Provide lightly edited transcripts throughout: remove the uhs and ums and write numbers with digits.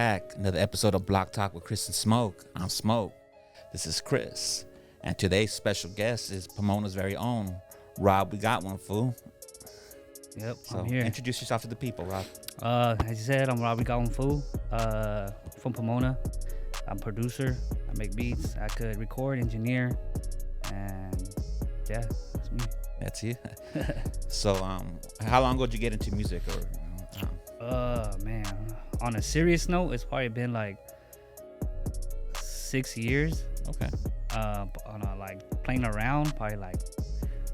back. Another episode of Blocc Talk with Chris and Smoke. I'm Smoke. This is Chris. And today's special guest is Pomona's very own, RobIThinkWeGotOneFoo. Yep, So I'm here. introduce yourself to the people, Rob. As you said, I'm RobIThinkWeGotOneFoo from Pomona. I'm a producer. I make beats. I could record, engineer, and yeah, that's me. That's you. So, how long ago did you get into music? Man, on a serious note, it's probably been like 6 years. Okay. On a, like playing around, probably like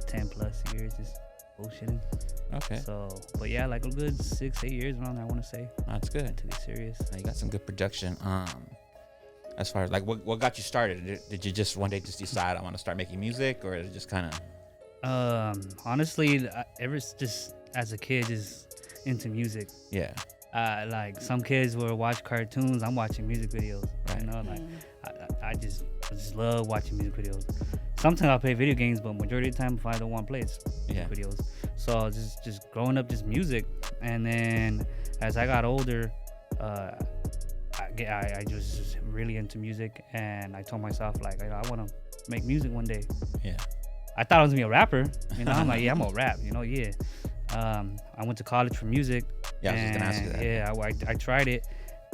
10 plus years, just bullshitting. Okay. So, but yeah, like a good 6-8 years around there, I want to say. That's good. To be serious. You got some good production. As far as like what got you started? Did you just one day just decide I want to start making music, or is it just kind of? Honestly, ever just as a kid, just into music. Yeah. Like some kids will watch cartoons. I'm watching music videos. Right. You know, like I just love watching music videos. Sometimes I'll play video games, but majority of the time, if I don't want to play, it's music videos. So just growing up, just music, and then as I got older, I just really into music, and I told myself like I want to make music one day. Yeah. I thought I was gonna be a rapper. You know, I'm like, yeah, I'm gonna rap. You know, yeah. I went to college for music. Yeah, I was just gonna ask you that. Yeah, I tried it,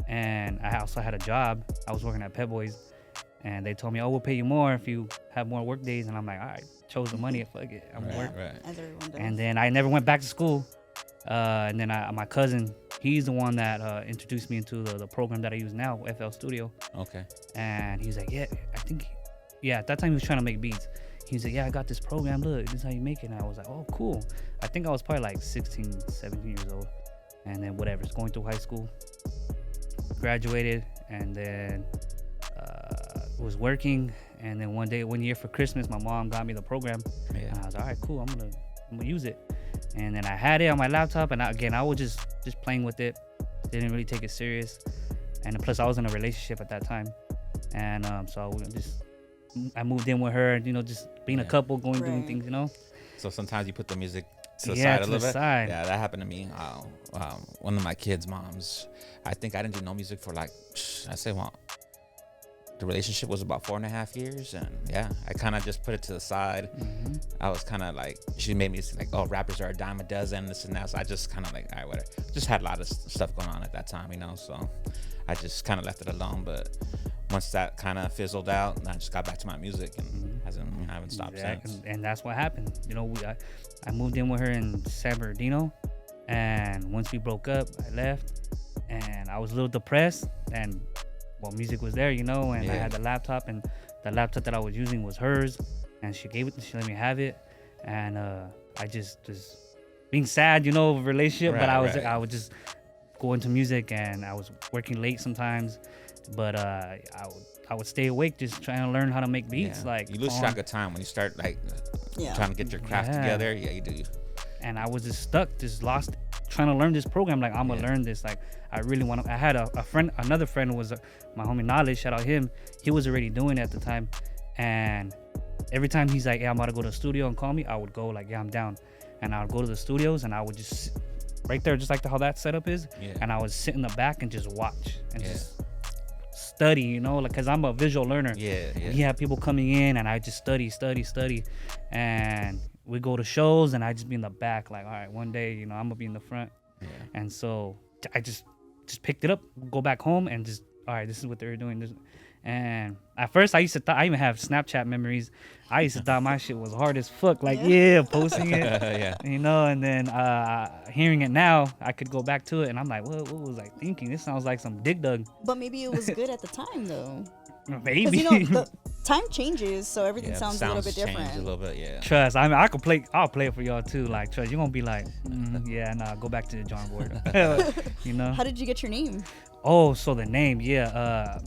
and I also had a job. I was working at Pep Boys, and they told me, "Oh, we'll pay you more if you have more work days." And I'm like, "All right, chose the money. Fuck it, I'm gonna work." Right. As everyone does. And then I never went back to school. And then my cousin, he's the one that introduced me into the program that I use now, FL Studio. Okay. And he's like, at that time he was trying to make beats. He was like, yeah, I got this program. Look, this is how you make it. And I was like, oh, cool. I think I was probably like 16, 17 years old. And then whatever, going through high school, graduated, and then was working. And then one year for Christmas, my mom got me the program. Yeah. And I was like, all right, cool. I'm gonna use it. And then I had it on my laptop, and I was just playing with it. Didn't really take it serious. And plus, I was in a relationship at that time. And so I moved in with her, you know, just being a couple, going doing things, you know. So sometimes you put the music to the side a little bit. Side. Yeah, that happened to me. One of my kids' moms. I think I didn't do no music for like, the relationship was about 4.5 years, and yeah, I kind of just put it to the side. Mm-hmm. I was kind of like, she made me like, oh, rappers are a dime a dozen, this and that. So I just kind of like, all right, whatever. Just had a lot of stuff going on at that time, you know. So I just kind of left it alone. But once that kind of fizzled out, I just got back to my music and I haven't stopped since. And that's what happened. You know, I moved in with her in San Bernardino, and once we broke up, I left, and I was a little depressed. And well, music was there, you know, and I had the laptop, and the laptop that I was using was hers, and she let me have it, and I just being sad, you know, relationship, but I would just go into music, and I was working late sometimes, but I would stay awake just trying to learn how to make beats. Yeah. Like, you lose track of time when you start like trying to get your craft together. Yeah, you do. And I was just stuck, just lost, trying to learn this program. Like, I'm gonna learn this. Like, I really want to. I had another friend was my homie Knowledge. Shout out him. He was already doing it at the time, and every time he's like, "Yeah, I'm about to go to the studio and call me," I would go like, "Yeah, I'm down," and I would go to the studios, and I would just sit right there, just like how that setup is, and I would sit in the back and just watch and just study, you know, like, cause I'm a visual learner. You have people coming in, and I just study, and we go to shows, and I just be in the back, like, all right, one day, you know, I'm gonna be in the front. And so I just picked it up, go back home, and just, all right, this is what they're doing. And at first, I even have Snapchat memories. I used to thought my shit was hard as fuck, like posting it, you know. And then hearing it now, I could go back to it, and I'm like, what was I thinking? This sounds like some dig dug. But maybe it was good at the time, though. Maybe. You know, the time changes, so everything sounds a little bit different. A little bit, Trust, I mean, I'll play it for y'all too. Like, trust, you're gonna be like, go back to the drawing board. You know. How did you get your name? Oh, so the name,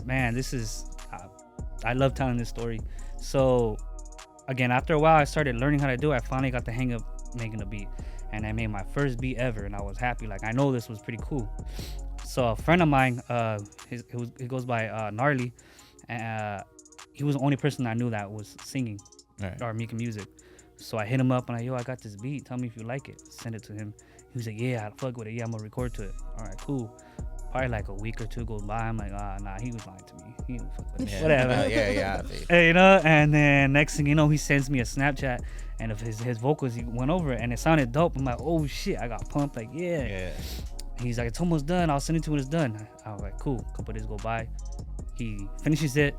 man, this is, I love telling this story. So, again, after a while, I started learning how to do it. I finally got the hang of making a beat, and I made my first beat ever, and I was happy. Like, I know this was pretty cool. So a friend of mine, he goes by Gnarly. He was the only person I knew that was singing or making music. So I hit him up and I got this beat. Tell me if you like it. Send it to him. He was like, yeah, I fuck with it. Yeah, I'm gonna record to it. All right, cool. probably like a week or two goes by. I'm like, nah, he was lying to me. He didn't fuck with me. Yeah. Whatever. Yeah. Hey, you know, and then next thing you know, he sends me a Snapchat, and of his vocals, he went over it, and it sounded dope. I'm like, oh shit, I got pumped. Like, yeah. He's like, it's almost done. I'll send it to you when it's done. I was like, cool. A couple days go by. He finishes it,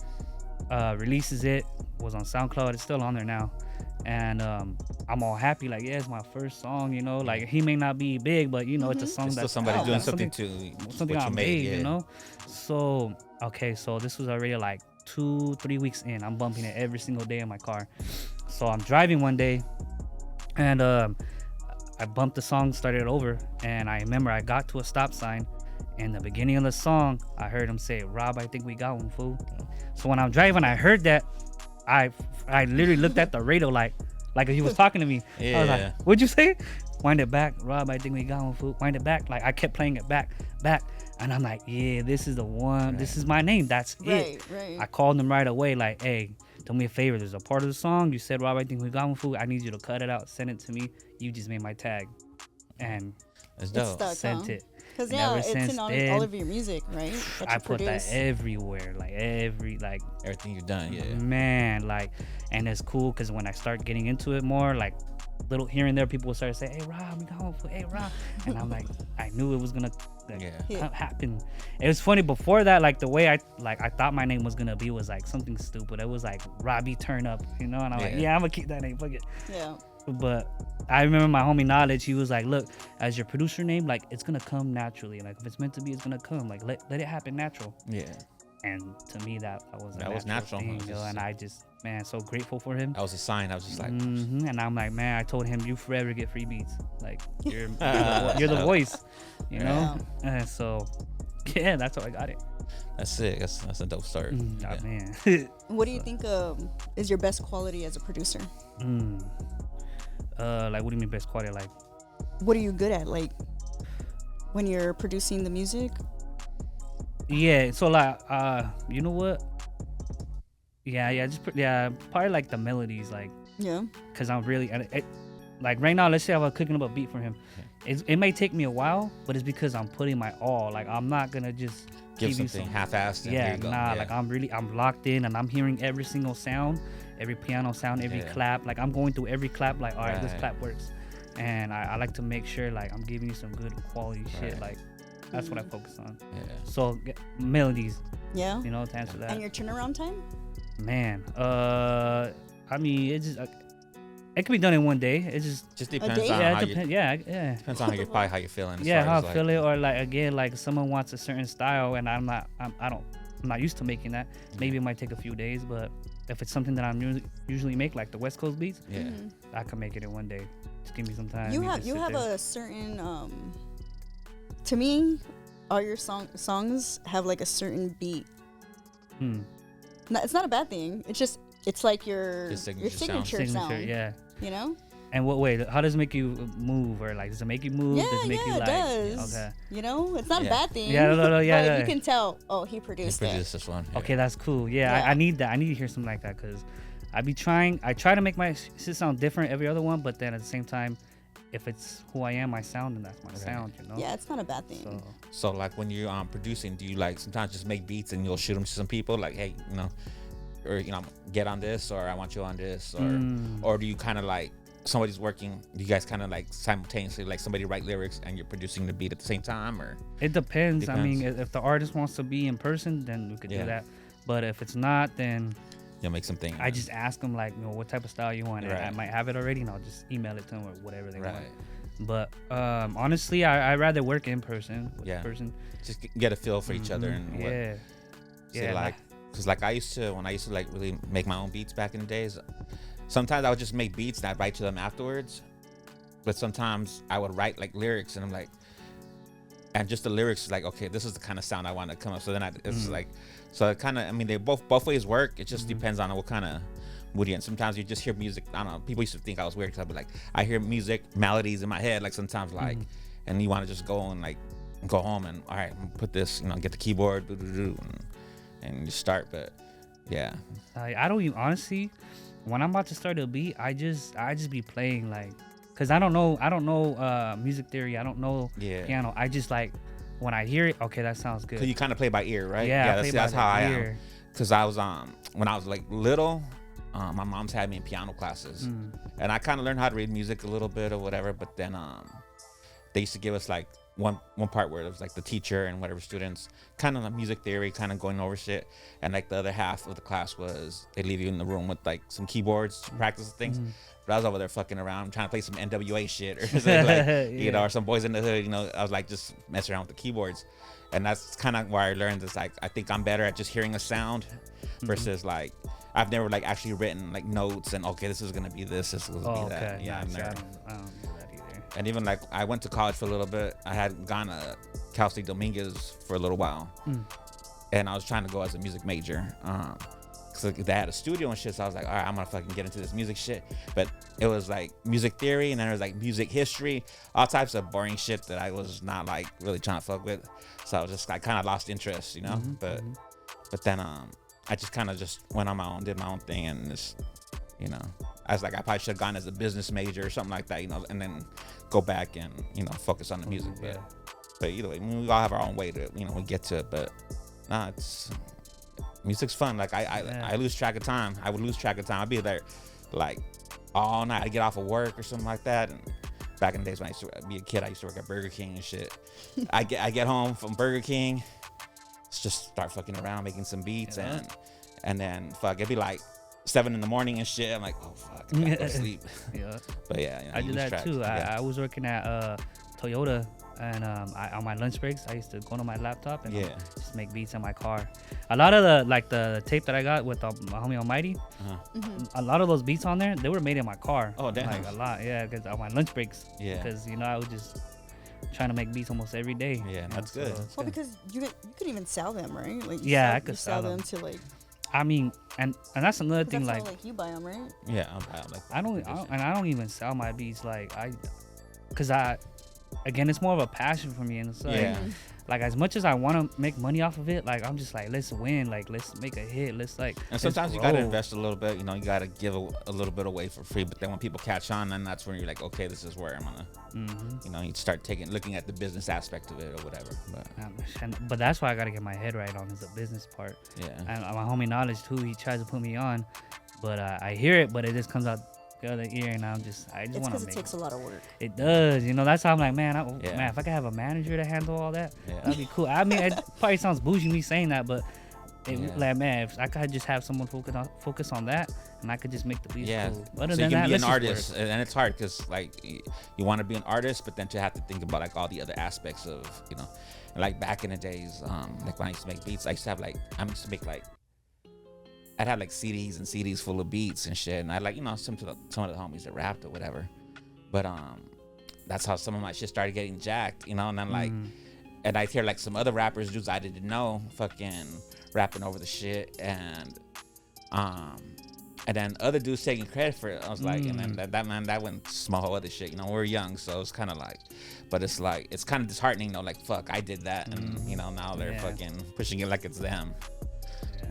releases it. Was on SoundCloud. It's still on there now. And I'm all happy. Like, yeah, it's my first song. You know, like he may not be big, but you know, it's a song that's that's somebody doing something I made. You know. So okay, so this was already like 2-3 weeks in. I'm bumping it every single day in my car. So I'm driving one day, and I bumped the song, started it over, and I remember I got to a stop sign. In the beginning of the song, I heard him say, "Rob, I think we got one, fool." So when I'm driving, I heard that. I literally looked at the radio like he was talking to me. I was like, "What'd you say?" Wind it back, Rob. I think we got one, fool. Wind it back. Like I kept playing it back, and I'm like, "Yeah, this is the one. Right. This is my name. That's it." Right. I called him right away. Like, "Hey, do me a favor. There's a part of the song you said, Rob, I think we got one, fool. I need you to cut it out, send it to me. You just made my tag," and it's dope. Sent it. Because it's in all of your music, right? I put that everywhere, everything you've done, yeah. Man, and it's cool because when I start getting into it more, like little here and there, people will start to say, "Hey Rob, we got one for hey Rob," and I'm like, I knew it was gonna happen. It was funny before that, like the way I thought my name was gonna be was like something stupid. It was like Robbie Turn Up, you know, and I'm like, I'm gonna keep that name, fuck it. Yeah. But I remember my homie Knowledge, he was like, look, as your producer name, like it's gonna come naturally. Like if it's meant to be, it's gonna come. Like let it happen natural. Yeah. And to me that was natural thing, and I just, man, so grateful for him. That was a sign. I was just like, and I'm like, man, I told him, you forever get free beats. Like you're the voice, you know. And so yeah, that's how I got it. That's sick. That's a dope start. Man. What do you think is your best quality as a producer? Like what do you mean best quality? Like what are you good at? Like when you're producing the music? Yeah, so like you know what? Probably like the melodies, like because I'm really like right now. Let's say I was cooking up a beat for him. It may take me a while, but it's because I'm putting my all. Like I'm not gonna just give something half-assed. Like I'm locked in and I'm hearing every single sound, every piano sound, every clap. Like I'm going through every clap. Like all right, this clap works, and I like to make sure like I'm giving you some good quality shit. Like that's what I focus on. Yeah. So melodies. Yeah. You know, to answer that. And your turnaround time? Man, I mean, it just it can be done in one day. It just depends on how you. Depends on how you're feeling. How I feel it, or like again, like someone wants a certain style, and I'm not used to making that. Maybe it might take a few days, but if it's something that I'm usually make, like the West Coast beats, I can make it in one day. Just give me some time. You have a certain to me, all your songs have like a certain beat. It's not a bad thing. It's like your signature sound. Yeah. You know? And what way? How does it make you move? Or like, does it make you move? Yeah, does it make you it does. Okay. You know, it's not a bad thing. Yeah, no, yeah. You can tell, he produced this one. Yeah. Okay, that's cool. Yeah. I need that. I need to hear something like that because I try to make my shit sound different every other one, but then at the same time, if it's who I am, my sound, then that's my sound, you know? Yeah, it's not a bad thing. So like when you're producing, do you like sometimes just make beats and you'll shoot them to some people like, hey, you know, or, you know, get on this, or I want you on this, or do you kind of like somebody's working, do you guys kind of like simultaneously, like somebody write lyrics and you're producing the beat at the same time, or? It depends. I mean, if the artist wants to be in person, then we could do that. But if it's not, then you'll make something. I just ask them like, you know, what type of style you want. I might have it already, and I'll just email it to them or whatever they want. But honestly, I rather work in person with the person. Just get a feel for each other and like, because like when I used to like really make my own beats back in the days, sometimes I would just make beats and I'd write to them afterwards. But sometimes I would write like lyrics and I'm like, and just the lyrics like, okay, this is the kind of sound I want to come up. So then it's like, so it kind of, I mean, they both ways work. It just depends on what kind of mood you're in. Sometimes you just hear music. I don't know. People used to think I was weird because I'd be like, I hear music melodies in my head. Like sometimes like, and you want to just go and like go home and all right, I'm gonna put this, you know, get the keyboard, and just start. But yeah, I don't even honestly. When I'm about to start a beat, I just be playing like, cause I don't know music theory. I don't know piano. I just like when I hear it, okay, that sounds good. Cause you kind of play by ear, right? Yeah, that's how I am. Cause I was when I was like little, my mom's had me in piano classes, and I kind of learned how to read music a little bit or whatever. But then they used to give us like one part where it was like the teacher and whatever students kind of music theory, kind of going over shit, and like the other half of the class was they leave you in the room with like some keyboards to practice things. But I was over there fucking around trying to play some NWA shit or something like you know, or some Boys in the Hood, you know. I was like just messing around with the keyboards, and that's kind of where I learned this. Like I think I'm better at just hearing a sound versus like I've never like actually written like notes and okay, this is gonna be this is gonna be that. Yeah, nice. I don't do that either. And even like I went to college for a little bit. I had gone to Cal State Dominguez for a little while, and I was trying to go as a music major. Cause like, they had a studio and shit, so I was like, all right, I'm gonna fucking get into this music shit. But it was like music theory, and then there was like music history, all types of boring shit that I was not like really trying to fuck with. So I was just like kind of lost interest, you know. But then I just kind of just went on my own, did my own thing, and just, you know, I was like, I probably should have gone as a business major or something like that, you know, and then go back and, you know, focus on the music. But either way, I mean, we all have our own way to, you know, we get to it. But nah, music's fun. Like I lose track of time. I would lose track of time. I'd be there like all night. I'd get off of work or something like that. And back in the days when I used to be a kid, I used to work at Burger King and shit. I get home from Burger King, just start fucking around making some beats and then fuck, it'd be like 7 in the morning and shit. I'm like, oh fuck, I gotta go to sleep. But yeah, you know, I did that too. I was working at Toyota, and on my lunch breaks, I used to go to my laptop and just make beats in my car. A lot of the tape that I got with my homie Almighty, a lot of those beats on there, they were made in my car. Oh damn, like a lot, because on my lunch breaks. Because you know I was just trying to make beats almost every day. Yeah, that's good. Well, because you could even sell them, right? Like I could sell them to like. I mean, and that's another thing. That's like, how, like you buy them, right? Yeah, I'll buy them. Like I don't even sell my beats. Like because again, it's more of a passion for me, and it's like as much as I want to make money off of it, like I'm just like, let's win, like let's make a hit, let's like. And sometimes you gotta invest a little bit, you know, you gotta give a little bit away for free. But then when people catch on, then that's when you're like, okay, this is where I'm gonna, you know, you start looking at the business aspect of it or whatever. But that's why I gotta get my head right on is the business part. Yeah. And my homie Knowledge too, he tries to put me on, but I hear it, but it just comes out the other ear, and I just want to. Because it takes a lot of work. It does, you know. That's how I'm like, man, if I could have a manager to handle all that, that'd be cool. I mean, it probably sounds bougie me saying that, but like, man, if I could just have someone focus on that, and I could just make the beats cool. Other so than you can that, be an artist, and it's hard because like you want to be an artist, but then you have to think about like all the other aspects of, you know, and, like back in the days, like when I used to make beats, I used to make like. I'd have like CDs and CDs full of beats and shit, and I like, you know, some of the homies that rapped or whatever, but that's how some of my shit started getting jacked, you know. And then like, and I'd hear like some other rappers, dudes I didn't know, fucking rapping over the shit, and then other dudes taking credit for it. I was like, and then that went some whole other shit, you know. We were young, so it's kind of like, but it's like it's kind of disheartening, you know, like fuck, I did that, and you know now they're fucking pushing it like it's them.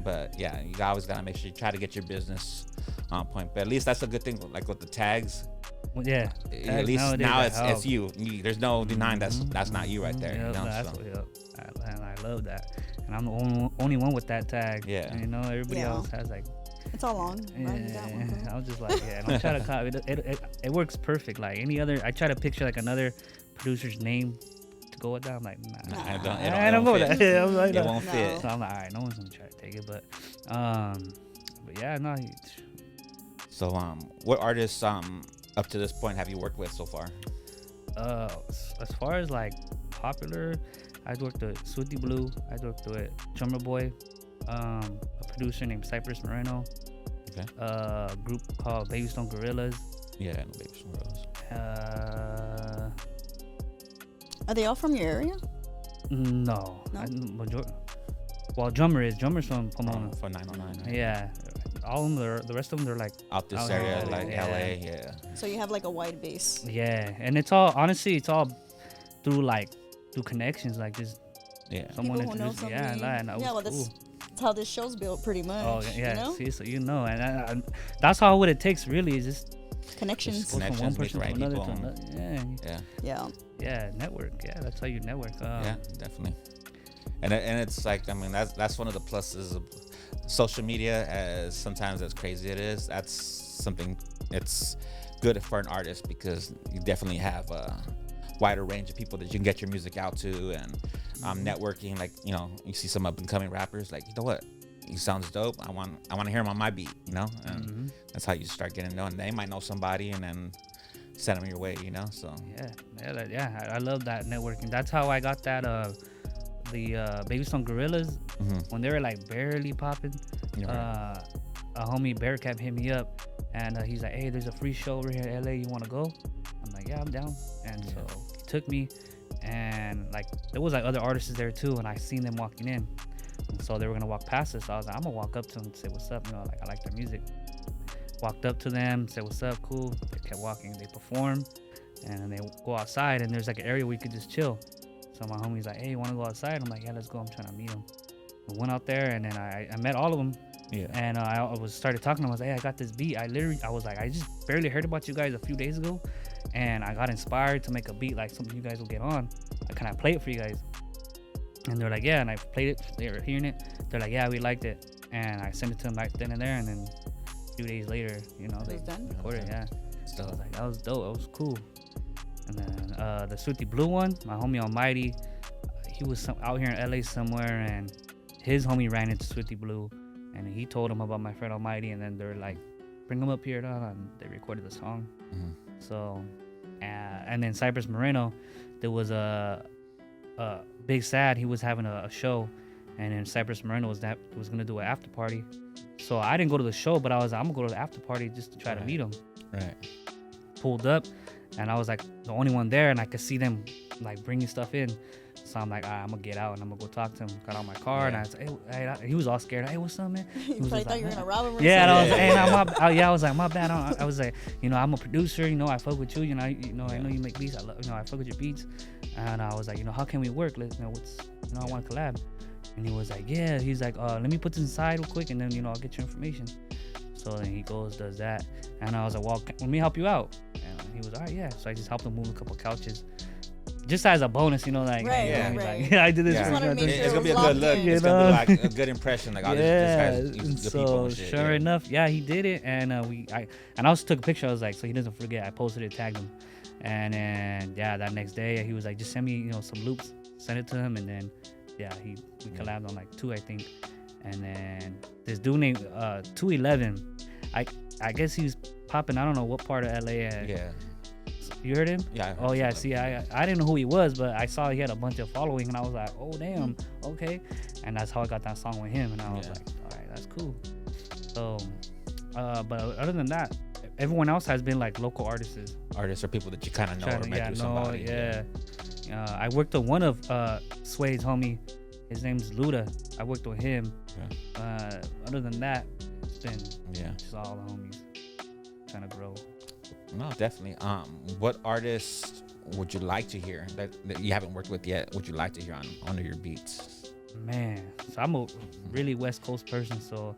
But yeah, you always gotta make sure you try to get your business on point. But at least that's a good thing, like with the tags. Well, yeah. At least now it's you. There's no denying that's not you right there. You know? I love that, and I'm the only one with that tag. Yeah. And, you know, everybody else has like. It's all long. Yeah. I was just like, and I'm trying to copy it works perfect. Like any other, I try to picture like another producer's name. Go with that. I'm like, nah. I don't go with that. It won't fit. So I'm like, all right, no one's gonna try to take it, but yeah, no. So what artists up to this point have you worked with so far? As far as like popular, I worked with Sweetie Blue. I worked with Drummer Boy, a producer named Cypress Moreno. Okay. A group called Baby Stone Gorillas. Yeah, I know Baby Stone Gorillas. Are they all from your area? No. Well, Drummer's from Pomona. For 909. Right? Yeah. All of them, the rest of them, they're like out this area, like LA. Yeah. So you have like a wide base. Yeah, and it's all through connections, like just someone introduced me. Well, that's how this show's built, pretty much. Oh yeah, you know? See, so you know, and that's all what it takes, really, is just Connections. Go from one Connections, meet person the to right another people. to another. Yeah. Yeah. Yeah. Yeah, network. Yeah, that's how you network. Yeah, definitely. And it's like, I mean, that's one of the pluses of social media. As sometimes as crazy it is, that's something. It's good for an artist because you definitely have a wider range of people that you can get your music out to, and networking. Like, you know, you see some up and coming rappers, like, you know what, he sounds dope. I want to hear him on my beat, you know, and that's how you start getting known. They might know somebody, and then send them your way, you know. So I love that networking. That's how I got that the Baby Stone Gorillas when they were like barely popping. A homie Bearcat hit me up, and he's like, hey, there's a free show over here in LA, you want to go? I'm like, yeah, I'm down. And so he took me, and like there was like other artists there too, and I seen them walking in, and so they were gonna walk past us. So I was like, I'm gonna walk up to them and say what's up, you know, like I like their music. Walked up to them, said what's up, cool. They kept walking. They perform, and then they go outside, and there's like an area where you could just chill. So my homie's like, hey, you want to go outside? I'm like, yeah, let's go. I'm trying to meet him. I went out there, and then I met all of them. Yeah. And I started talking to them. I was like, hey, I got this beat. I was like, I just barely heard about you guys a few days ago, and I got inspired to make a beat like something you guys will get on. Can I play it for you guys? And they're like, yeah. And I played it. They were hearing it. They're like, yeah, we liked it. And I sent it to them right then and there, and then 2 days later, you know, they recorded it. Yeah. So I was like, that was dope. That was cool. And then the Sweetie Blue one, my homie Almighty, he was out here in LA somewhere, and his homie ran into Sweetie Blue, and he told him about my friend Almighty, and then they're like, bring him up here, and they recorded the song. So, and then Cypress Moreno, there was a Big Sad. He was having a show, and then Cypress Moreno was gonna do an after party. So I didn't go to the show, but I was like, I'm gonna go to the after party just to try to meet him. Right. Pulled up, and I was like the only one there, and I could see them like bringing stuff in. So I'm like, all right, I'm gonna get out and I'm gonna go talk to him. Got out my car, and I was like, hey, he was all scared. Hey, what's up, man? You probably thought you were gonna rob him. Yeah, and I was like, hey, I was like, my bad. I was like, you know, I'm a producer. You know, I fuck with you. You know, I know you make beats. I fuck with your beats. And I was like, you know, how can we work? I want to collab. And he was like, yeah. He's like, let me put this inside real quick, and then, you know, I'll get your information. So then he goes, does that. And I was like, well, let me help you out. And he was, all right, yeah. So I just helped him move a couple couches. Just as a bonus, you know, like, right, yeah, right. Like, yeah, I did this. Just wanted to make sure it's it gonna be a was good look. locked in. It's gonna be like a good impression. Like, oh, this guy's good so people and shit. sure enough, yeah, he did it, and I also took a picture. I was like, so he doesn't forget. I posted it, tagged him, and then that next day he was like, just send me, you know, some loops. Sent it to him, and then we collabed on like 2, I think, and then this dude named 211. I guess he was popping. I don't know what part of LA. Yeah. You heard him? Yeah. Oh yeah. See, I didn't know who he was, but I saw he had a bunch of following, and I was like, oh damn, okay. And that's how I got that song with him, and I was like, all right, that's cool. So, but other than that, everyone else has been like local artists or people that you kind of know or met through somebody. I worked with one of Sway's homie. His name's Luda. I worked with him. Other than that, it's been just all the homies trying to grow. No, definitely. What artists would you like to hear that you haven't worked with yet? Would you like to hear on under your beats? Man, so I'm a really West Coast person, so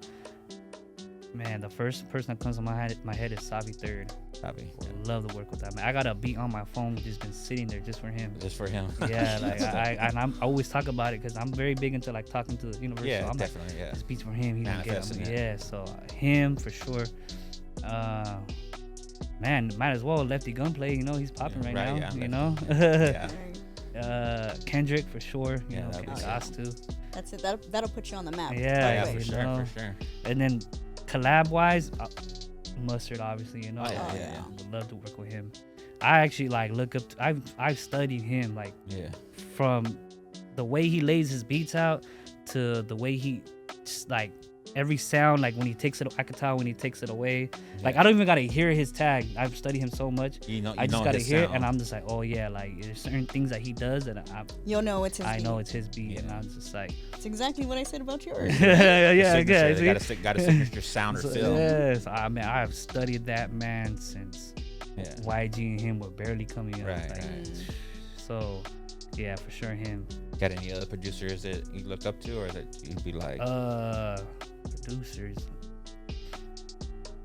man, the first person that comes to my head is Savi Third. Savi, would love to work with that man. I got a beat on my phone, just been sitting there just for him. Just for him. Yeah, like I always talk about it because I'm very big into like talking to the universe. Yeah, so I'm definitely. This beat's for him. He's gonna get him. Yeah. Yeah, so him for sure. Man, might as well Lefty Gunplay. You know, he's popping right now. Yeah, you know. Yeah. Kendrick for sure. You know, has to. That's it. That'll put you on the map. Yeah, for sure. And then collab wise, Mustard obviously. You know, Yeah. Would love to work with him. I actually like look up to. I've studied him like from the way he lays his beats out to the way he just like every sound, like when he takes it, I could tell when he takes it away. Like I don't even gotta hear his tag. I've studied him so much. I just gotta hear it, and I'm just like, oh yeah, like there's certain things that he does that you'll know it's his beat. I know it's his beat, and I'm just like, it's exactly what I said about yours. yeah. Got a signature sound or feel. Yes, I mean I've studied that man since YG and him were barely coming up. Right. So yeah, for sure him. Got any other producers that you look up to, or that you'd be like? Producers.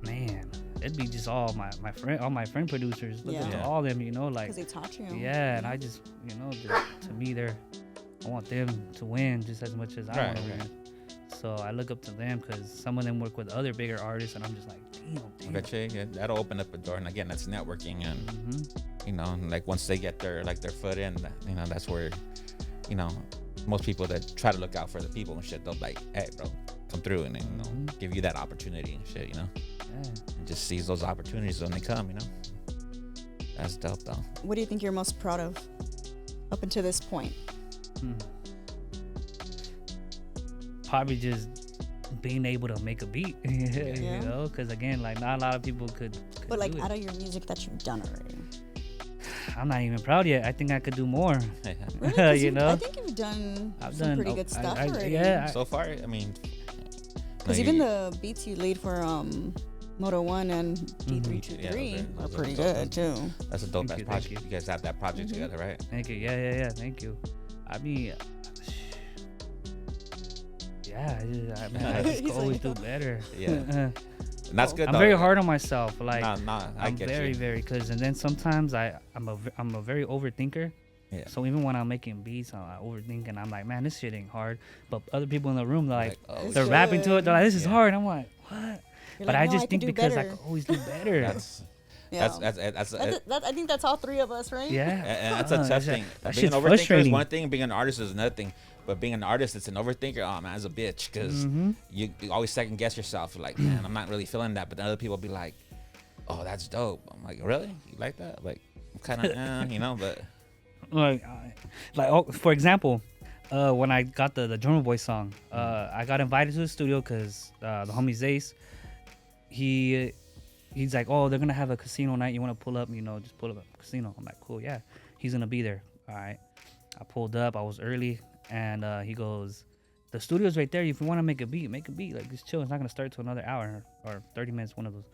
Man, it'd be just all my friend producers. Look Yeah. at all them, you know, like Because they taught you. yeah, and I just, you know, to me, I want them to win just as much as I want to win. So I look up to them because some of them work with other bigger artists, and I'm just like, damn. I bet you, yeah, that'll open up a door, and again, that's networking, and you know, like once they get their foot in, you know, that's where, you know, most people that try to look out for the people and shit, they'll be like, hey, bro, come through, and then, you know, give you that opportunity and shit, you know. Yeah. And just seize those opportunities when they come, you know. That's dope, though. What do you think you're most proud of up until this point? Probably just being able to make a beat, you know, because again, like not a lot of people could But like do out of your music that you've done already. I'm not even proud yet. I think I could do more. Really? 'Cause You know, I think you've done I've some done pretty good stuff already. Yeah. So far, I mean, Because even the beats you laid for Moto 1 and D323 yeah, are pretty dope. good too. That's a dope Thank ass you, project. thank You guys have that project together, right? Thank you. Yeah. Thank you. I mean, yeah, I just He's always like, do better. Yeah. And that's good. I'm though. very hard on myself. Like, I I'm get very, you. very, cause, and then sometimes I'm a very overthinker. Yeah. So even when I'm making beats, I overthink, and I'm like, man, this shit ain't hard. But other people in the room, they're like, oh, they're shit. rapping to it. They're like, this is Yeah. hard. I'm like, what? You're But like, I no, just could think do because I better. can always do better. That's Yeah. that's I think that's all three of us, right? Yeah. and that's a tough thing. That Being shit's an overthinker is frustrating. one thing. Being an artist is another thing. But being an artist that's an overthinker, oh man, that's a bitch. Because you always second guess yourself. You're like, man, I'm not really feeling that. But then other people be like, oh, that's dope. I'm like, really? You like that? Like, kind of, you know. But like for example, when I got the Drummer Boy song, I got invited to the studio because the homie Zace, he's like, oh, they're gonna have a casino night. You want to pull up? You know, just pull up a casino. I'm like, cool, yeah. He's gonna be there. All right. I pulled up. I was early, and he goes, the studio's right there. If you want to make a beat. Like, just chill. It's not gonna start till another hour or 30 minutes. One of those.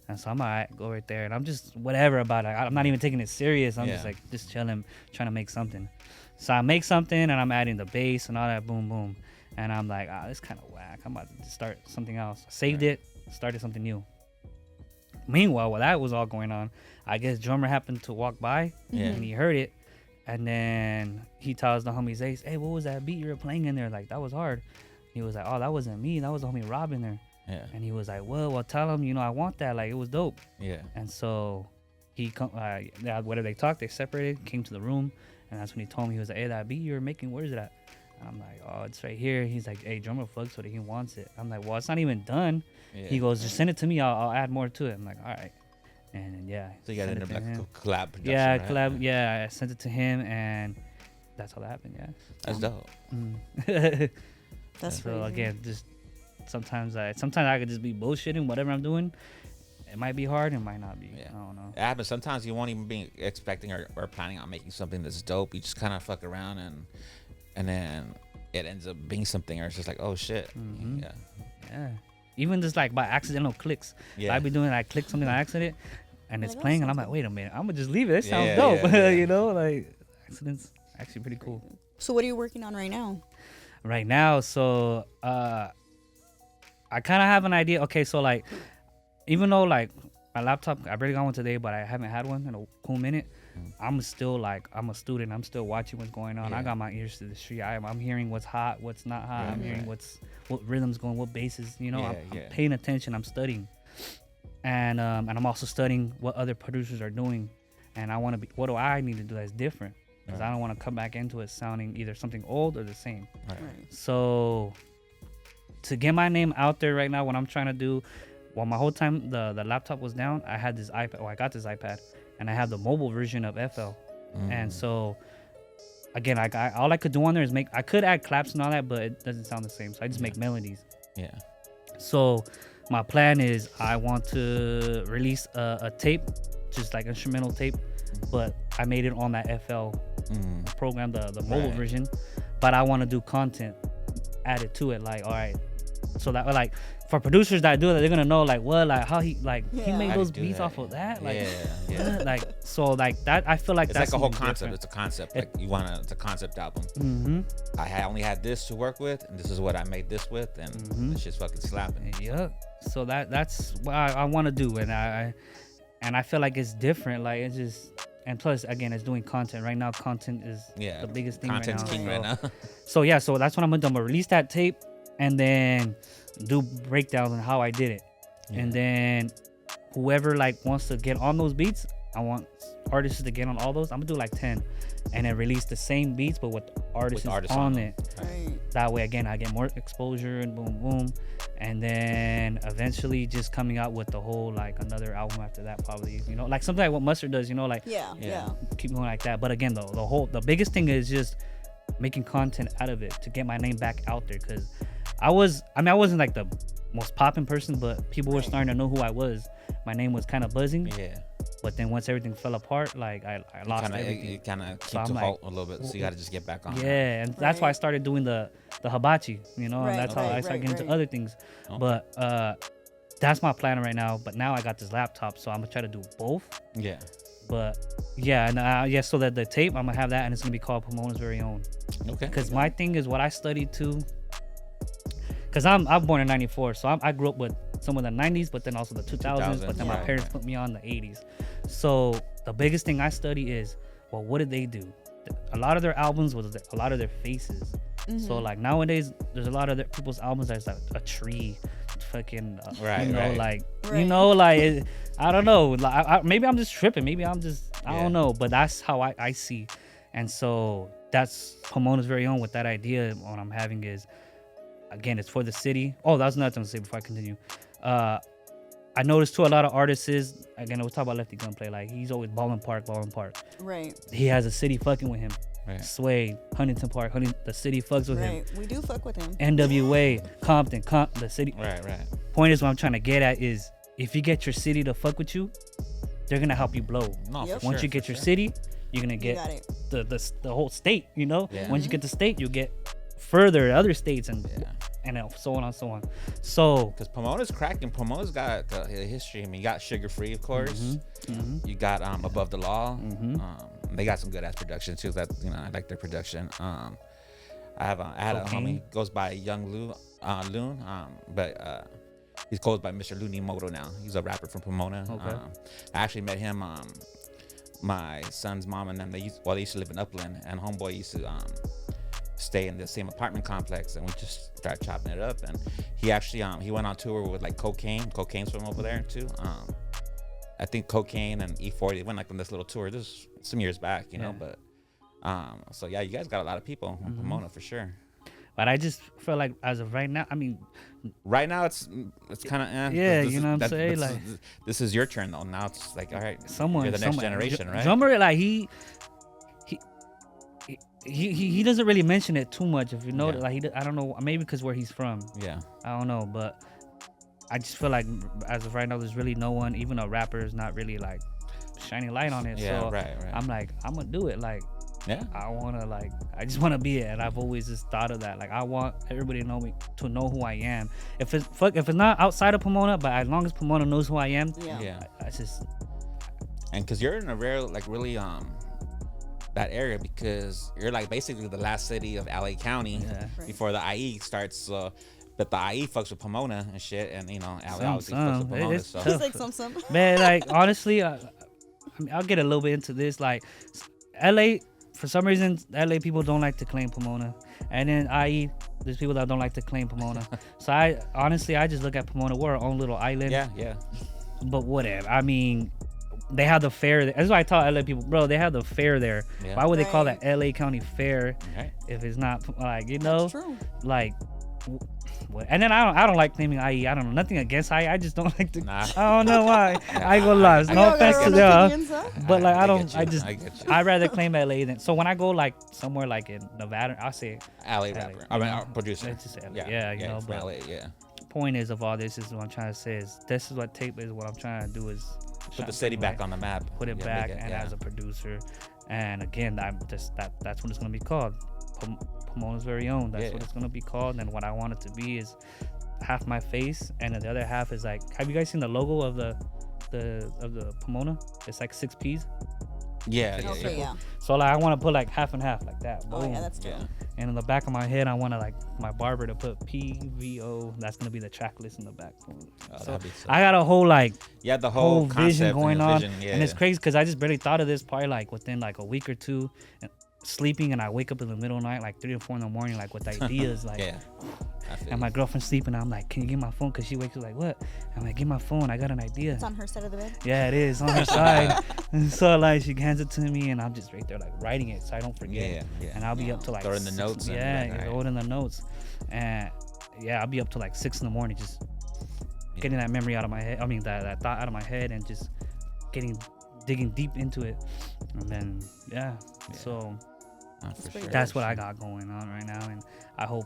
And so I'm all right, go right there. And I'm just whatever about it. I'm not even taking it serious. I'm just like, just chilling, trying to make something. So I make something, and I'm adding the bass and all that, boom, boom. And I'm like, this kind of whack. I'm about to start something else. Saved it, started something new. Meanwhile, while that was all going on, I guess drummer happened to walk by, and he heard it. And then he tells the homie Zace, hey, what was that beat you were playing in there? Like, that was hard. He was like, oh, that wasn't me. That was the homie Rob in there. yeah, And he was like, well, tell him, you know, I want that. Like, it was dope. yeah. And so he whether they talked, they separated, came to the room, and that's when he told me, he was like, hey, that beat you were making, where's it at? And I'm like, oh, it's right here. He's like, hey, drummer fucks with it, he wants it. I'm like, well, it's not even done. Yeah. He goes, just send it to me, I'll add more to it. I'm like, all right. And then, yeah. So you got sent into it to like him. a collab production, Yeah, right? collab. Yeah, I sent it to him, and that's how that happened. Yeah. That's dope. That's So crazy. again, just sometimes I could just be bullshitting whatever I'm doing. It might be hard, it might not be. Yeah. I don't know. It happens. Sometimes you won't even be expecting or planning on making something that's dope. You just kind of fuck around and then it ends up being something, or it's just like, oh shit. Yeah. Yeah. Even just like by accidental clicks. Yeah. I be doing, I click something on accident, and it's that playing, and I'm sounds like, wait a minute, I'm gonna just leave it. It sounds Yeah, dope. yeah. You know, like accidents actually pretty cool. So what are you working on right now? Right now, so I kind of have an idea. Okay, so like, even though like my laptop, I barely got one today, but I haven't had one in a cool minute. I'm still like, I'm a student. I'm still watching what's going on. Yeah. I got my ears to the street. I'm hearing what's hot, what's not hot. I'm hearing what rhythms going, what basses. You know, I'm paying attention. I'm studying, and I'm also studying what other producers are doing, and I want to be. What do I need to do that's different? Because I don't want to come back into it sounding either something old or the same. Right. So to get my name out there right now, what I'm trying to do, while my whole time the laptop was down, I had this iPad. Well, I got this iPad, and I have the mobile version of FL. And so again, all I could do on there is I could add claps and all that, but it doesn't sound the same. So I just make melodies. Yeah. So my plan is I want to release a tape, just like instrumental tape, but I made it on that FL program, the mobile version. But I want to do content added to it. Like, all right, so that like for producers that do that, they're gonna know like what, like how he like he Yeah. made How do those you do beats that? off of that, like Yeah. like so like that. I feel like It's that's like a whole something concept. different. It's a concept. Like it's a concept album. Mm-hmm. I only had this to work with, and this is what I made this with, and it's just fucking slapping. Yeah. So that's what I want to do, and I feel like it's different. Like it's just, and plus again, it's doing content right now. Content is the biggest thing right now. Content's king right now. So yeah, so that's what I'm gonna do. I'm gonna release that tape, and then do breakdowns on how I did it, and then whoever like wants to get on those beats, I want artists to get on all those. I'm gonna do like 10, and then release the same beats but with artists on it. Right. That way, again, I get more exposure and boom, boom, and then eventually just coming out with the whole like another album after that, probably. You know, like something like what Mustard does. You know, like Yeah. keep going like that. But again, though, the biggest thing is just making content out of it to get my name back out there, because I wasn't like the most popping person, but people were starting to know who I was. My name was kind of buzzing. Yeah. But then once everything fell apart, like I lost everything. It kind of keeps So I'm to like, halt a little bit, so you got to just get back on. Yeah, and that's why I started doing the hibachi, you know, Right, and that's how I started getting into other things. Okay. But that's my plan right now. But now I got this laptop, so I'm gonna try to do both. Yeah. But yeah, and so that the tape, I'm gonna have that, and it's gonna be called Pomona's Very Own. Okay. Because my thing is what I studied too. Because I'm born in '94, so I grew up with some of the '90s, but then also the 2000s. But then my parents put me on the '80s. So the biggest thing I study is, well, what did they do? A lot of their albums was a lot of their faces. So like nowadays, there's a lot of people's albums that's like a tree, fucking, you know, like I don't know, like maybe I'm just tripping, maybe I'm just I don't know, but that's how I see, and so that's Pomona's Very Own. With that idea, what I'm having is, again, it's for the city. Oh, that's another thing to say before I continue. I noticed too, a lot of artists is, again, we'll talk about Lefty Gunplay, like he's always Ballin Park. Right. He has a city fucking with him. Right. Sway, Huntington Park, the city fucks with him. We do fuck with him. NWA, Compton, the city. Right. Point is, what I'm trying to get at is, if you get your city to fuck with you, they're gonna help you blow. No, Yep. Once you get your city, you're gonna get the whole state. You know, once you get the state, you get further other states and so on and so on. So because Pomona's cracking. Pomona's got a history. I mean, you got Sugar Free, of course. You got Above the Law. They got some good ass production too. That, you know, I like their production. I had a homie goes by Young Loon, but he's goes by Mr. Looney Moto now. He's a rapper from Pomona. Okay. I actually met him. My son's mom and them, they used to live in Upland, and homeboy used to stay in the same apartment complex, and we just started chopping it up. And he actually he went on tour with like Cocaine's from over there too. I think Cocaine and E40, they went like on this little tour. This was some years back, you know. But so yeah, you guys got a lot of people in Pomona for sure. But I just feel like as of right now, I mean, right now it's kind of you know what I'm saying? Like, this is your turn though. Now it's like, all right, you're the next generation, right? Drummer, like he doesn't really mention it too much. If you know, like I don't know, maybe because where he's from. Yeah. I don't know, but I just feel like as of right now, there's really no one, even a rapper, is not really like shining light on it. Yeah, so right. I'm like, I'm gonna do it. Like, I just wanna be it, and I've always just thought of that. Like, I want everybody to know me, to know who I am. If it's not outside of Pomona, but as long as Pomona knows who I am, I just. And because you're in a rare, like, really that area, because you're like basically the last city of LA County before the IE starts. But the IE fucks with Pomona and shit, and you know, LA obviously fucks with Pomona. It's It's like some. Man, like honestly, I mean, I'll get a little bit into this. Like, LA, for some reason, LA people don't like to claim Pomona, and then IE, there's people that don't like to claim Pomona. So I just look at Pomona, we're our own little island. Yeah. But whatever. I mean, they have the fair. That's why I tell LA people, bro, they have the fair there. Yeah. Why would they call that LA County Fair if it's not like, you know, That's true. like. And then I don't like claiming IE. I don't know, nothing against IE. I just don't like to. Nah. I don't know why. I ain't gonna lie. No offense to them, but like I don't. I get you. I'd rather claim LA than. So when I go like somewhere like in Nevada, I'll say LA rapper. I mean, our producer. Let's just say LA. Yeah, you know. But LA, point is of all this is what I'm trying to say is this is what tape is. What I'm trying to do is put the city back on the map. Put it back, and as a producer, and again, that's what it's gonna be called. Pomona's Very Own. That's what it's gonna be called. And what I want it to be is, half my face, and then the other half is like. Have you guys seen the logo of the Pomona? It's like 6 P's. Yeah. Okay, yeah. So like I want to put like half and half like that. Oh Boom. yeah, that's dope. And in the back of my head, I want to like my barber to put PVO. That's gonna be the track list in the back. So I got a whole like the whole vision going on, vision, and it's crazy because I just barely thought of this probably like within like a week or two, and sleeping, and I wake up in the middle of the night like 3 or 4 in the morning like with ideas like. Yeah. And my girlfriend's sleeping. I'm like, can you get my phone? Because she wakes up like, what? I'm like, get my phone. I got an idea. It's on her side of the bed. Yeah, it is on her side. And so like she hands it to me, and I'm just right there like writing it so I don't forget. Yeah. And I'll be up to like throw it in the notes. Throw it in the notes. And I'll be up to like 6 in the morning just getting that memory out of my head. I mean that thought out of my head and just digging deep into it. And then so that's what I got going on right now, and I hope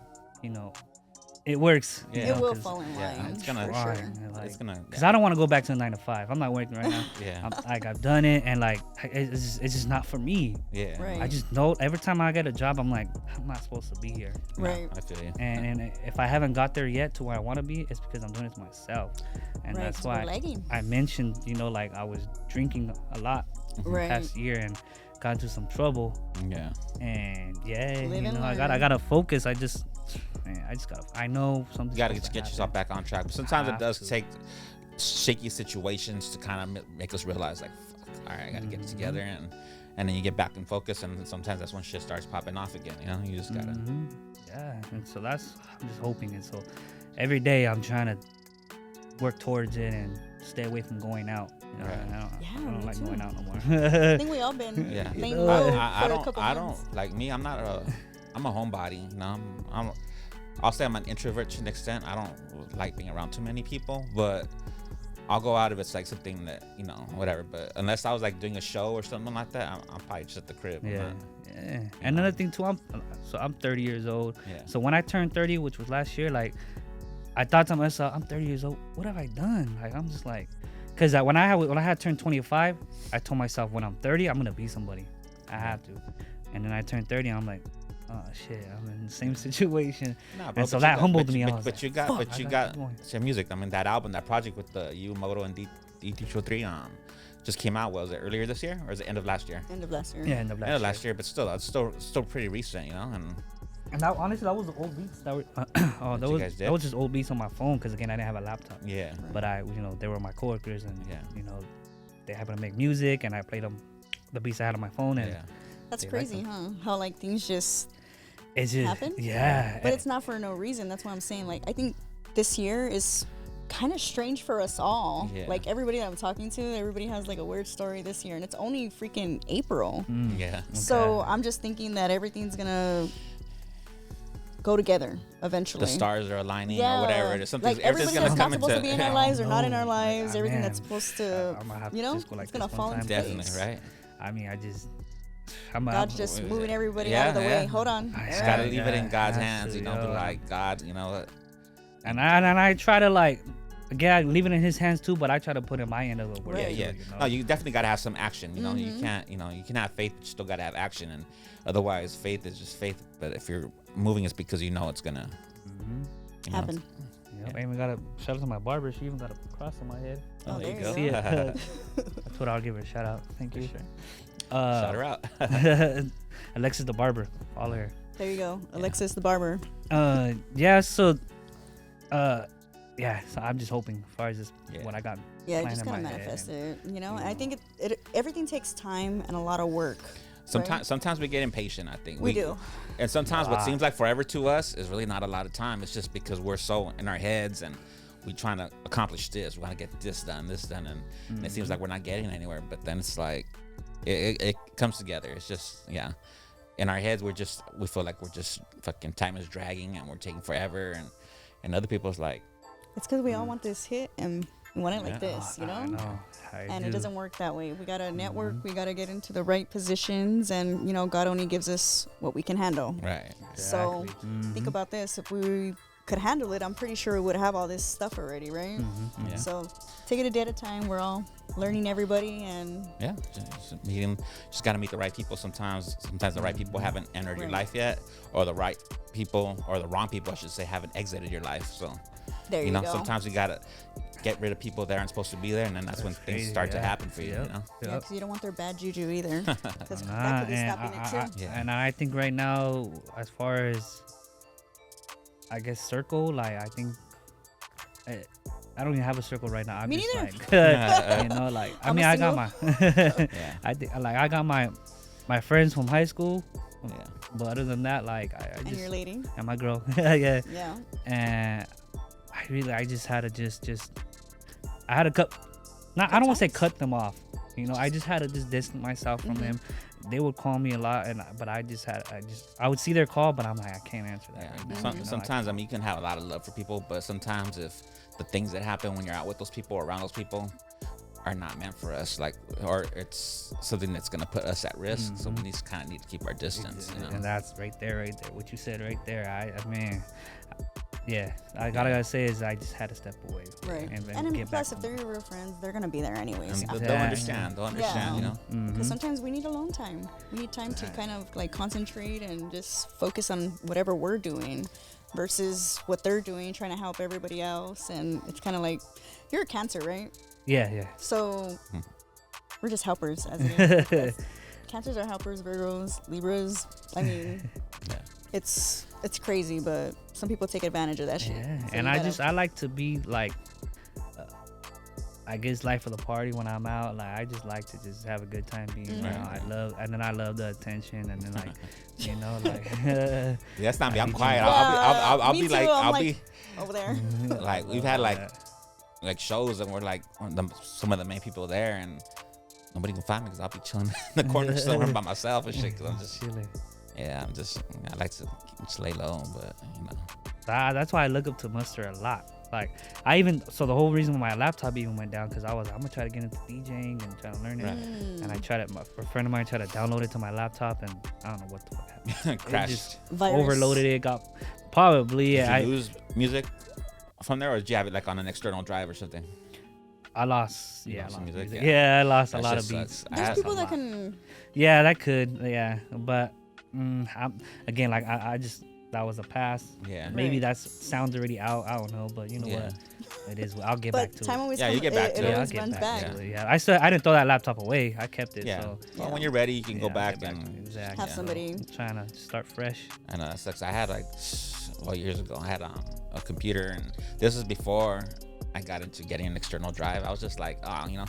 it works. It will fall in line. It's gonna. Sure. It's gonna. Because I don't want to go back to the 9 to 5. I'm not working right now. I've done it, and like it's just not for me. Yeah. Right. I just know every time I get a job, I'm like, I'm not supposed to be here. Right. I feel you. And if I haven't got there yet to where I want to be, it's because I'm doing it to myself. And that's why I mentioned, like I was drinking a lot the past year and got into some trouble. Yeah. And I gotta focus. I know something. You gotta get yourself back on track. But sometimes it does take shaky situations to kind of make us realize, like, fuck, all right, I gotta get it together, and then you get back in focus, and sometimes that's when shit starts popping off again. You just gotta. Yeah, and so I'm just hoping, and so every day I'm trying to work towards it and stay away from going out. I don't like going out no more. I think we all been. Yeah. Laying low I for a couple don't months. like me. I'm not I'm a homebody. I'll say I'm an introvert to an extent. I don't like being around too many people, but I'll go out if it's like something that, whatever. But unless I was like doing a show or something like that, I'm probably just at the crib. Yeah. And another thing too, I'm 30 years old. Yeah. So when I turned 30, which was last year, like I thought to myself, I'm 30 years old. What have I done? Like I'm just like, because when I had turned 25, I told myself when I'm 30, I'm gonna be somebody. I have to. And then I turned 30, and I'm like, oh shit, I'm in the same situation. Nah, bro, and so that humbled me. But you got some music. I mean, that album, that project with the you, Moto, and D3 just came out. Was it earlier this year or is it end of last year? End of last year. Yeah, end of last year. But still, it's still pretty recent, And that, honestly, that was the old beats that were. That was just old beats on my phone because again I didn't have a laptop. Yeah. But they were my coworkers, and they happened to make music, and I played them the beats I had on my phone, and that's crazy, huh? How like things just happen. Yeah. But it's not for no reason. That's why I'm saying, like, I think this year is kind of strange for us all. Yeah. Like everybody that I'm talking to, everybody has like a weird story this year, and it's only freaking April. Yeah. So I'm just thinking that everything's gonna go together eventually. The stars are aligning or whatever. Like everything that's not supposed to be in our lives or not in our lives. Everything that's supposed to, it's gonna fall into place. Definitely, right? I mean, God's just moving everybody out of the way. Hold on. Just gotta leave it in God's hands, be like, God, And I try to like, again, leave it in His hands too, but I try to put in my end of the work. Yeah. No, you definitely gotta have some action. You can't, you can have faith, but you still gotta have action. And otherwise, faith is just faith. But if you're moving, it's because it's gonna happen. I even got a shout out to my barber. She even got a cross on my head. Oh, there you go. See it? That's what I'll give her a shout out. Thank you. Sure. Shout her out. Alexis the barber. Follow her. There you go. Alexis the barber. So I'm just hoping as far as this what I got. Yeah, just kind of manifest it. I think everything takes time and a lot of work. Sometimes we get impatient, I think. We do. And sometimes what seems like forever to us is really not a lot of time. It's just because we're so in our heads and we're trying to accomplish this. We want to get this done, and it seems like we're not getting anywhere. But then it's like, it comes together. It's just, in our heads, we feel like we're just fucking time is dragging and we're taking forever. And other people's like, it's because we all want this hit and we want it like this, I know. And it doesn't work that way. We got to network. We got to get into the right positions. And, God only gives us what we can handle. Right. Exactly. So think about this. If we could handle it, I'm pretty sure we would have all this stuff already, right? Yeah. So take it a day at a time. We're all learning everybody. And just got to meet the right people sometimes. Sometimes the right people haven't entered your life yet. Or the right people, or the wrong people, I should say, haven't exited your life. So There you You know, go. sometimes you gotta get rid of people that aren't supposed to be there, and then that's when things crazy, start to yeah. happen for you. Yep. You know. Yeah, because you don't want their bad juju either. Because Nah, that could be and stopping it too. Yeah. and I think right now, as far as I guess circle, like I think I don't even have a circle right now. I'm Me just neither. like, you know, like I I'm mean, a I got my, Yeah. I think like I got my friends from high school, Yeah. but other than that, like I And just your lady. and my girl, yeah, Yeah. and I just had to just I had to cut. Not I don't want to say cut them off. You know, I just had to just distance myself from them. They would call me a lot, but I would see their call, but I'm like, I can't answer that. Yeah. Right now. Some, You know, sometimes I mean you can have a lot of love for people, but sometimes if the things that happen when you're out with those people or around those people are not meant for us, like, or it's something that's gonna put us at risk, so we need to keep our distance. You know? and that's right there. What you said right there. I mean, yeah. I gotta say is I just had to step away. Right. And And then get plus, back if they're your real friends, they're going to be there anyways. And after they'll Yeah. understand. They'll understand. You know. Because sometimes we need alone time. We need time to kind of like concentrate and just focus on whatever we're doing versus what they're doing, trying to help everybody else. And it's kind of like, you're a Cancer, right? Yeah. So we're just helpers. As it is. Cancers are helpers, Virgos, Libras. I mean, Yeah. it's crazy, but some people take advantage of that shit. Yeah, So and you I gotta- like to be like, I guess life of the party when I'm out. Like I just like to just have a good time being around. I love the attention, and then like, you know, like. Yeah, that's not me. I'm quiet. Yeah, I'll me be too. like, I'm I'll like, be over there. like, we've had like shows and we're like some of the main people there, and nobody can find me because I'll be chilling in the corner somewhere by myself and shit. Cause I'm just chilling. Yeah, I like to just lay low, but you know. That's why I look up to Mustard a lot. Like the whole reason my laptop even went down because I'm gonna try to get into DJing and try to learn it. Right. And I tried it. A friend of mine tried to download it to my laptop, and I don't know what the fuck happened. Crashed. It just Virus. overloaded it. Got probably Did yeah. you lose music from there, or did you have it like on an external drive or something? I lost. You Yeah, I lost lost music? music. Yeah. Yeah, I lost a That lot shit of beats. sucks. I There's had people a that lot. can. Yeah, that could. Yeah, but again, like I just that was a pass. Yeah. Maybe Right. that sounds already out. I don't know, but you know Yeah. what? It is. I'll get But back to time it. always Yeah, you comes. get back it, to it it. I'll always get runs back back. to it. Yeah, I didn't throw that laptop away. I kept it. Yeah. So Well, when you're ready, you can go yeah, back get and exactly. Have somebody- I'm trying to start fresh. And it sucks. I had like, well, years ago, I had a computer, and this was before I got into getting an external drive. I was just like, oh, you know,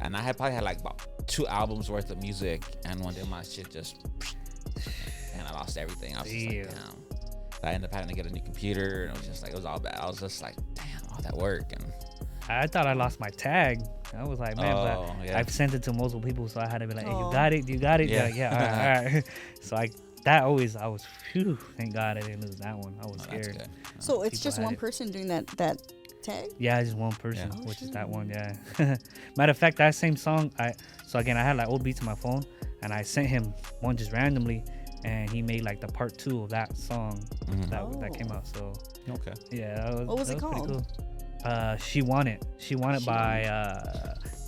and I had probably had like about 2 albums worth of music, and one day my shit just, and I lost everything. I was just like, Damn. damn. I ended up having to get a new computer, and it was just like, it was all bad. I was just like, damn, all that work, and I thought I lost my tag. I was like, man, Oh, but yeah. I've sent it to multiple people, so I had to be like, hey, you Oh. got it? You got it? Yeah. Yeah, all right. So I was, phew, thank God I didn't lose that one. I was oh, that's scared. good. So it's People just had one it. person doing that tag. Yeah, just one person, Yeah. Oh, which is shit. that one. Yeah. Matter of fact, that same song, so again, I had like old beats on my phone, and I sent him one just randomly, and he made like the part 2 of that song Mhm. that came out. So Okay. yeah, What was it pretty called? Cool. She Want It. She Want It by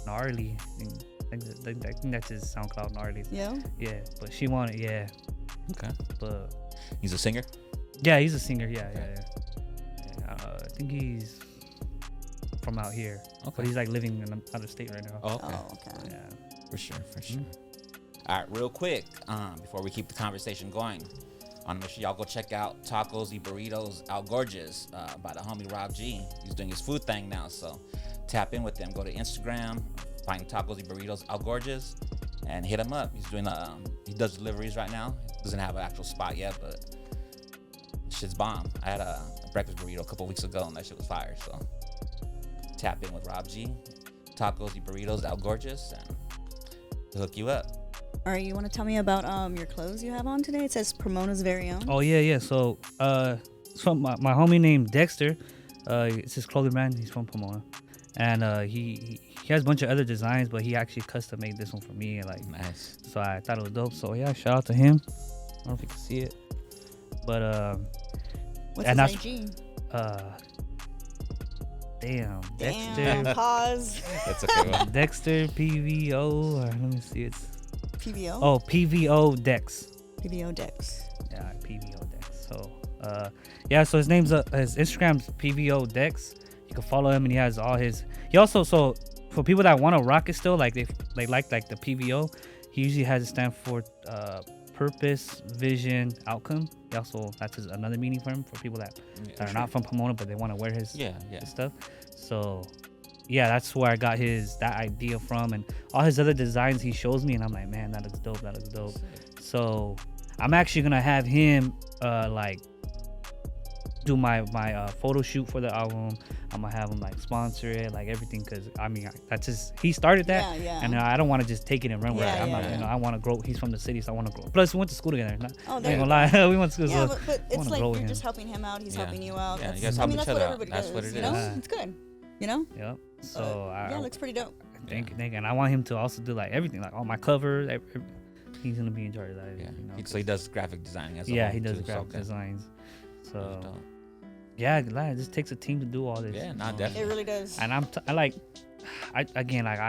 Gnarly. I think that's his SoundCloud, Gnarly. Yeah. Yeah, but She Want It. Yeah, Okay. but He's a singer. yeah, he's a singer. Yeah. I think he's from out here, Okay. but he's like living in another state right now. Oh, okay. Oh, okay. Yeah. For sure. All right, real quick, before we keep the conversation going, I want to make sure y'all go check out Tacos y Burritos El Gorgeous by the homie Rob G. He's doing his food thing now, so tap in with them. Go to Instagram, find Tacos y Burritos El Gorgeous, and hit him up. He's doing he does deliveries right now. Doesn't have an actual spot yet, but shit's bomb. I had a breakfast burrito a couple weeks ago, and that shit was fire. So tap in with Rob G, Tacos y Burritos El Gorgeous, and he'll hook you up. All right, you want to tell me about your clothes you have on today? It says Pomona's very own. Oh yeah. So it's from my homie named Dexter. It's his clothing brand. He's from Pomona, and he has a bunch of other designs, but he actually custom made this one for me. Like, Nice. so I thought it was dope. So yeah, shout out to him. I don't know if you can see it, but What's and his that's- IG? Damn, Damn. Dexter. Pause. That's okay. Well, Dexter PVO. Let me see. It's PVO. PVO Dex. PVO Dex. Yeah, PVO Dex. So Yeah, so his name's his Instagram's PVO Dex. You can follow him, and he has all his. He also, so for people that want to rock it still, like they like the PVO, he usually has it stand for purpose, vision, outcome. He also, another meaning for him, for people that are not from Pomona but they want to wear his stuff. So yeah, that's where I got that idea from, and all his other designs he shows me, and I'm like, man, that looks dope. So I'm actually gonna have him like do my photo shoot for the album. I'm gonna have him like sponsor it, like everything, because I mean that's he started that, and I don't want to just take it and run with it. I'm not, you know, I want to grow. He's from the city, so I want to grow. Plus we went to school together. I ain't gonna lie, we went to school. Yeah, but it's like you're just helping him out. He's helping you out. Yeah, you guys help each other out. That's what it is. You know, it's good. You know. Yep. So it looks pretty dope. Thank you. And I want him to also do like everything, like all my covers. He's gonna be in charge of that. Yeah. You know, So he does graphic designing as he does graphic designs. So yeah, it just takes a team to do all this. Yeah, definitely. It really does. And I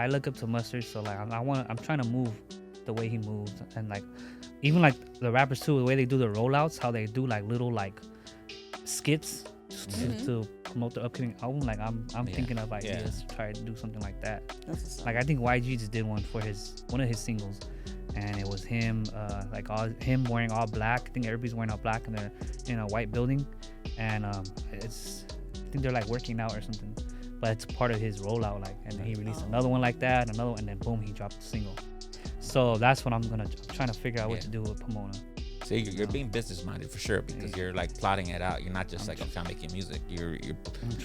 look up to Mustard, so like I'm trying to move the way he moves, and like even like the rappers too, the way they do the rollouts, how they do like little like skits to promote the upcoming album. Like I'm thinking of ideas to try to do something like that. Like I think YG just did one for one of his singles, and it was him him wearing all black. I think everybody's wearing all black, and they're in a white building, and I think they're like working out or something, but it's part of his rollout. Like, and then he released another one like that, and then boom, he dropped a single. So that's what I'm trying to figure out what to do with Pomona. So you're being business minded for sure, because you're like plotting it out. You're not just like, I'm making music.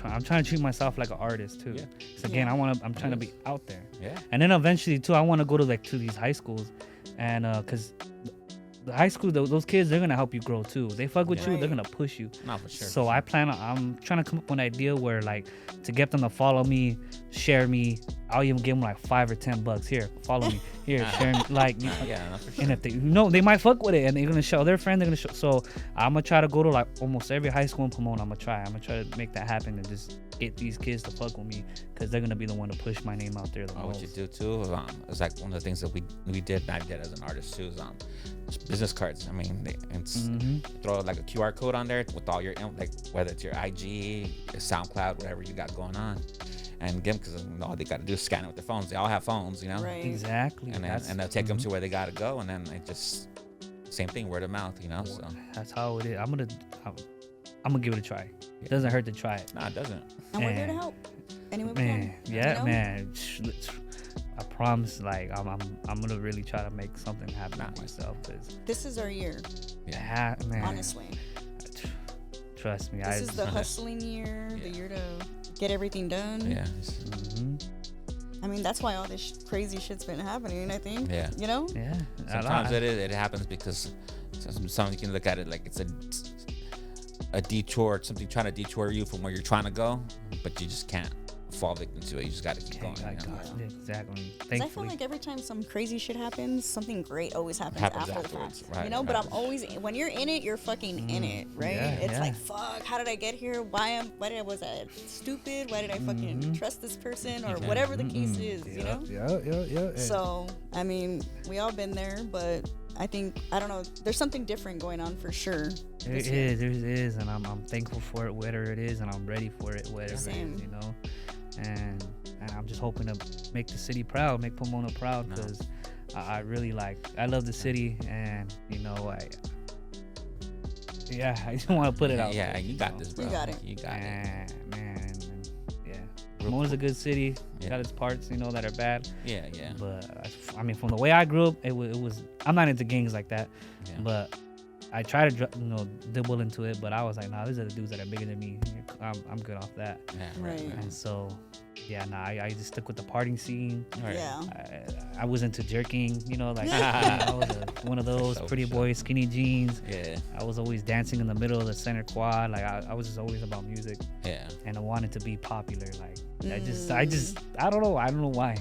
I'm trying to treat myself like an artist too. Yeah. So again, I'm trying to be out there. Yeah. And then eventually too, I want to go to these high schools, and because the high school, those kids, they're gonna help you grow too. They fuck with you, they're gonna push you. No, for sure. So I'm trying to come up with an idea where like to get them to follow me, share me. I'll even give them like $5 or $10. Here, follow me. Here, share me. Like, no, for sure. And if they might fuck with it, and they're gonna show their friend. They're gonna show. So I'm gonna try to go to like almost every high school in Pomona. I'm gonna try to make that happen and just get these kids to fuck with me, because they're gonna be the one to push my name out there the most. What you do too is like one of the things that we did as an artist too, is business cards. I mean, throw like a QR code on there with all your, like, whether it's your IG, your SoundCloud, whatever you got going on, and give them, because all they got to do is scan it with their phones. They all have phones, you know. Right. Exactly. And they'll take them to where they got to go, and then they just same thing, word of mouth, you know. So that's how it is. I'm gonna give it a try. It doesn't hurt to try it. No, it doesn't. And we're here to help. Any way we Man, can. yeah, You know? man. I promise, like I'm gonna really try to make something happen with myself, because This is our year. yeah, man. Honestly. Trust me. This is the hustling year, the year to get everything done. Yeah. I mean, that's why all this crazy shit's been happening, I think. Yeah. You know? Yeah. Sometimes it happens because some you can look at it like it's a detour, something trying to detour you from where you're trying to go, but you just can't fall victim to it. You just got to keep going. Exactly. Because I feel like every time some crazy shit happens, something great always happens after the fact. Right, you know, but I'm always, when you're in it, you're fucking in it, right? It's like, fuck, how did I get here? Was I stupid? Why did I fucking trust this person? Or whatever the case is, you know? Yeah. So, I mean, we all been there, but I think, I don't know, there's something different going on for sure. There is, and I'm thankful for it, whatever it is, and I'm ready for it, whatever it is, you know. And I'm just hoping to make the city proud, make Pomona proud, because I really I love the city, and you know, I just want to put it out. Yeah, there, you got this, bro. You got it. it. Man, yeah. Pomona's a good city. Got its parts, you know, that are bad. Yeah. But I mean, from the way I grew up, it was. I'm not into gangs like that, but I try to, dibble into it. But I was like, nah, these are the dudes that are bigger than me. I'm good off that. Yeah, right. And so, I just stuck with the partying scene. Right. Yeah. I was into jerking, I was one of those pretty boys, skinny jeans. Yeah. I was always dancing in the middle of the center quad. Like I was just always about music. Yeah. And I wanted to be popular. Like I don't know why.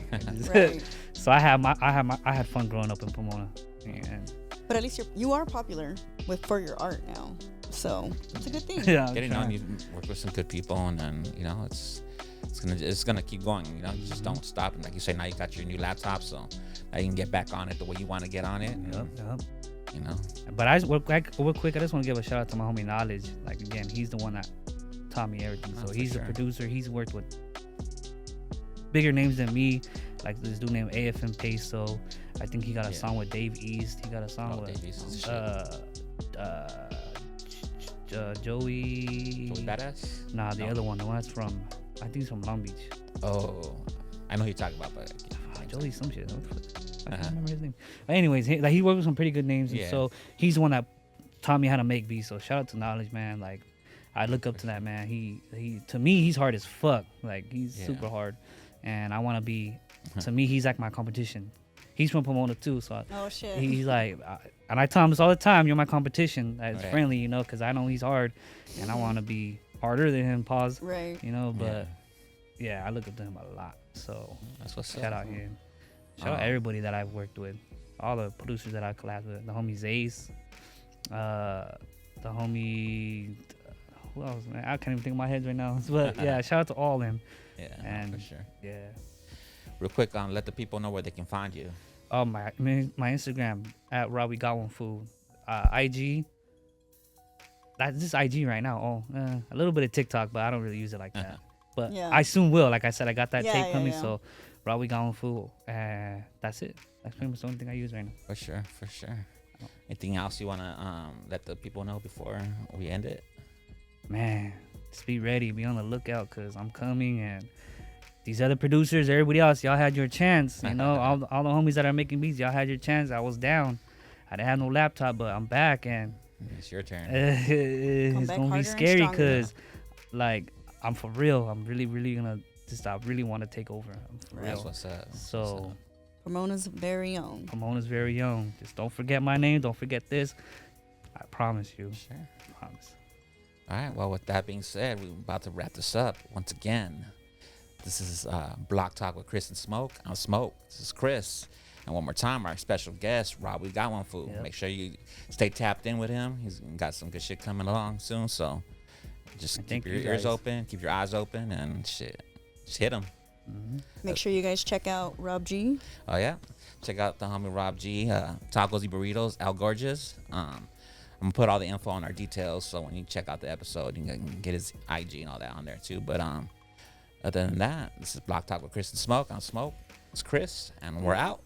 Right. So I had fun growing up in Pomona. And but at least you are popular for your art now. So it's a good thing. yeah, Getting on, you work with some good people, and then it's gonna keep going. You know, you just don't stop. And like you say, now you got your new laptop, so now you can get back on it the way you want to get on it. Yep. you know. But real quick, I just want to give a shout out to my homie Knowledge. Like again, he's the one that taught me everything. So he's a producer. He's worked with bigger names than me, like this dude named AFM Peso. I think he got a song with Dave East. He got a song with Joey Badass. Nah, the other one, the one that's from, I think he's from Long Beach. Oh, I know who you're talking about, but Joey some shit. I can't remember his name. But anyways, he worked with some pretty good names, and so he's the one that taught me how to make beats. So shout out to Knowledge, man. Like I look up to that man. He to me, he's hard as fuck. Like he's super hard, and I want to be. To me, he's like my competition. He's from Pomona too, so he's like, and I tell him this all the time. You're my competition. It's friendly, you know, because I know he's hard, and I want to be harder than him. Pause. Right. You know, but I look up to him a lot. So that's what's shout out him. Shout out everybody that I've worked with, all the producers that I collabed with. The homie Zace, the homie, who else? Man, I can't even think of my head right now. But yeah, shout out to all of them. Yeah, and for sure. Yeah. Real quick, let the people know where they can find you. Oh my Instagram at RobIThinkWeGotOneFoo. IG. That's just IG right now. A little bit of TikTok, but I don't really use it like that. But I soon will. Like I said, I got that tape coming, so RobIThinkWeGotOneFoo. That's it. That's pretty much the only thing I use right now. For sure. Anything else you wanna let the people know before we end it? Man, just be ready. Be on the lookout, cause I'm coming, and these other producers, everybody else, y'all had your chance. You know, all the homies that are making beats, y'all had your chance. I was down. I didn't have no laptop, but I'm back, and it's your turn. It's gonna be scary, cause like I'm for real. I'm really gonna just. I really want to take over. I'm for real. That's what's up. So, Pomona's very own. Just don't forget my name. Don't forget this. I promise you. Sure. I promise. All right. Well, with that being said, we're about to wrap this up once again. This is Blocc Talk with Chris and Smoke. I'm Smoke. This is Chris. And one more time, our special guest, RobIThinkWeGotOneFoo. Yep. Make sure you stay tapped in with him. He's got some good shit coming along soon. So just keep your ears open, keep your eyes open, and shit. Just hit him. Mm-hmm. Make sure you guys check out Rob G. Oh, yeah. Check out the homie Rob G. Tacos y Burritos El Gorgeous. I'm going to put all the info on our details. So when you check out the episode, you can get his IG and all that on there too. But other than that, this is Blocc Talk with Chris and Smoke. I'm Smoke. It's Chris, and we're out.